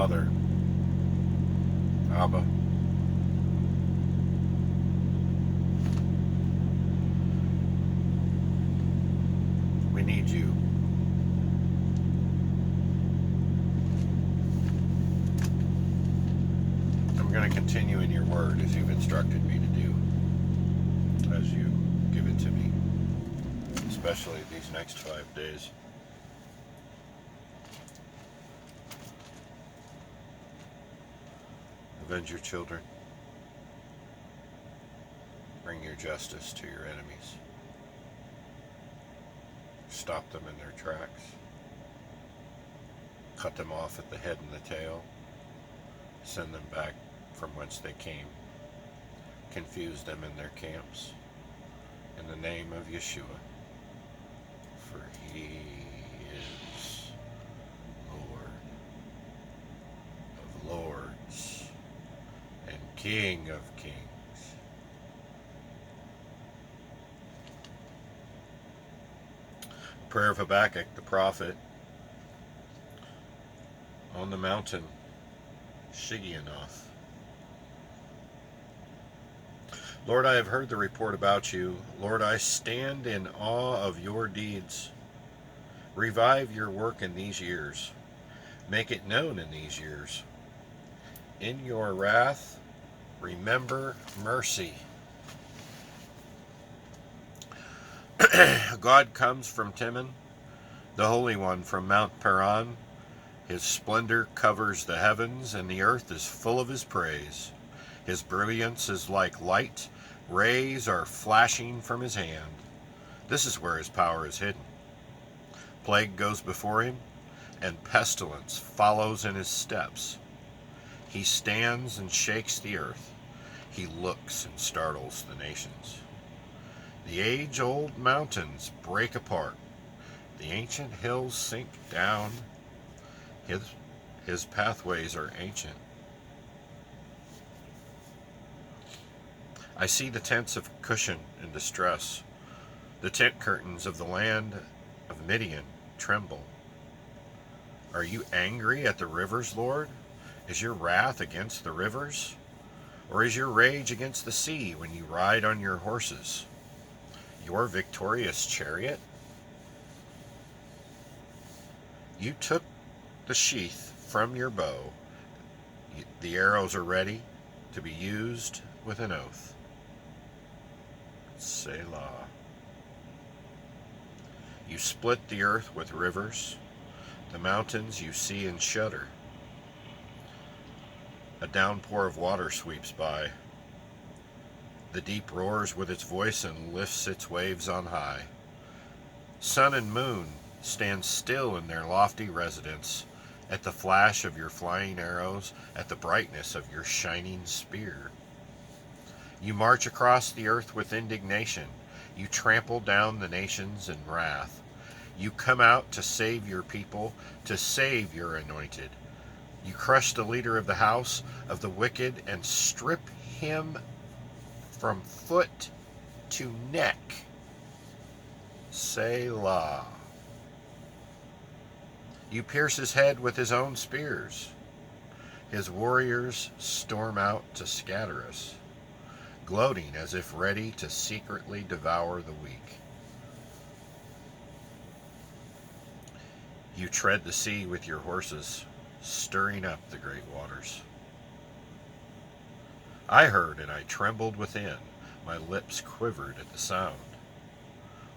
Father, Abba, we need you. I'm going to continue in your word as you've instructed me to do, as you give it to me, especially these next 5 days. Avenge your children. Bring your justice to your enemies. Stop them in their tracks. Cut them off at the head and the tail. Send them back from whence they came. Confuse them in their camps. In the name of Yeshua. For he is Lord of lords and King of kings. Prayer of Habakkuk the prophet on the mountain Shigionoth. Lord, I have heard the report about you. Lord, I stand in awe of your deeds. Revive your work in these years. Make it known in these years. In your wrath, remember mercy. God comes from Timon, the Holy One from Mount Paran. His splendor covers the heavens, and the earth is full of his praise. His brilliance is like light. Rays are flashing from his hand. This is where his power is hidden. Plague goes before him, and pestilence follows in his steps. He stands and shakes the earth. He looks and startles the nations. The age-old mountains break apart. The ancient hills sink down. His pathways are ancient. I see the tents of Cushan in distress. The tent curtains of the land of Midian tremble. Are you angry at the rivers, Lord? Is your wrath against the rivers? Or is your rage against the sea when you ride on your horses? Your victorious chariot? You took the sheath from your bow. The arrows are ready to be used with an oath. Selah. You split the earth with rivers. The mountains you see and shudder. A downpour of water sweeps by. The deep roars with its voice and lifts its waves on high. Sun and moon stand still in their lofty residence, at the flash of your flying arrows, at the brightness of your shining spear. You march across the earth with indignation. You trample down the nations in wrath. You come out to save your people, to save your anointed. You crush the leader of the house of the wicked and strip him from foot to neck. Selah. You pierce his head with his own spears. His warriors storm out to scatter us, gloating as if ready to secretly devour the weak. You tread the sea with your horses, stirring up the great waters. I heard and I trembled within. My lips quivered at the sound.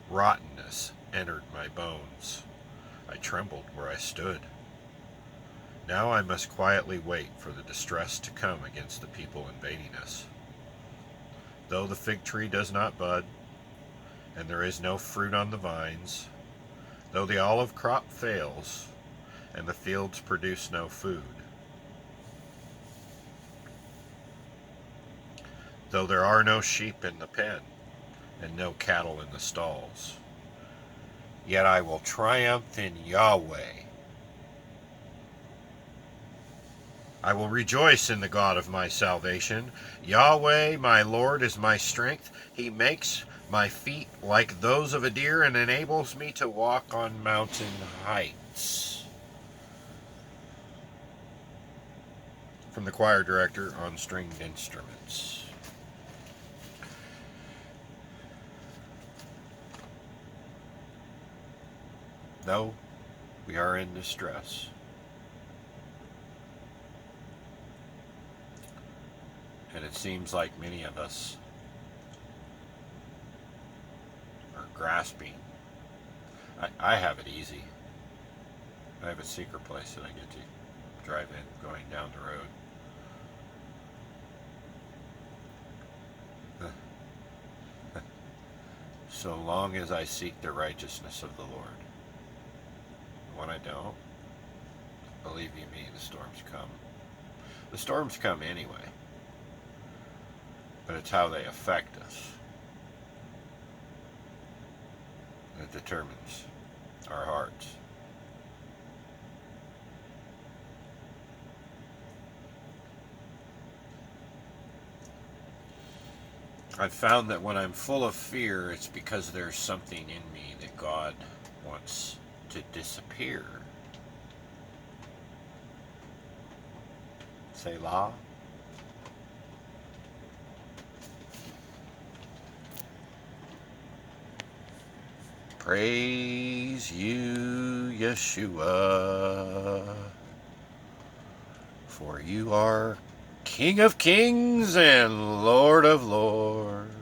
Rottenness entered my bones. I trembled where I stood. Now I must quietly wait for the distress to come against the people invading us. Though the fig tree does not bud, and there is no fruit on the vines, though the olive crop fails, and the fields produce no food, though there are no sheep in the pen, and no cattle in the stalls, yet I will triumph in Yahweh. I will rejoice in the God of my salvation. Yahweh, my Lord, is my strength. He makes my feet like those of a deer and enables me to walk on mountain heights. from the choir director on stringed instruments. Though we are in distress, and it seems like many of us are grasping. I have it easy. I have a secret place that I get to drive in going down the road. So long as I seek the righteousness of the Lord. When I don't, believe you me, the storms come. The storms come anyway, but it's how they affect us that determines our hearts. I've found that when I'm full of fear, it's because there's something in me that God wants to disappear. Selah. Praise you, Yeshua, for you are King of kings and Lord of lords.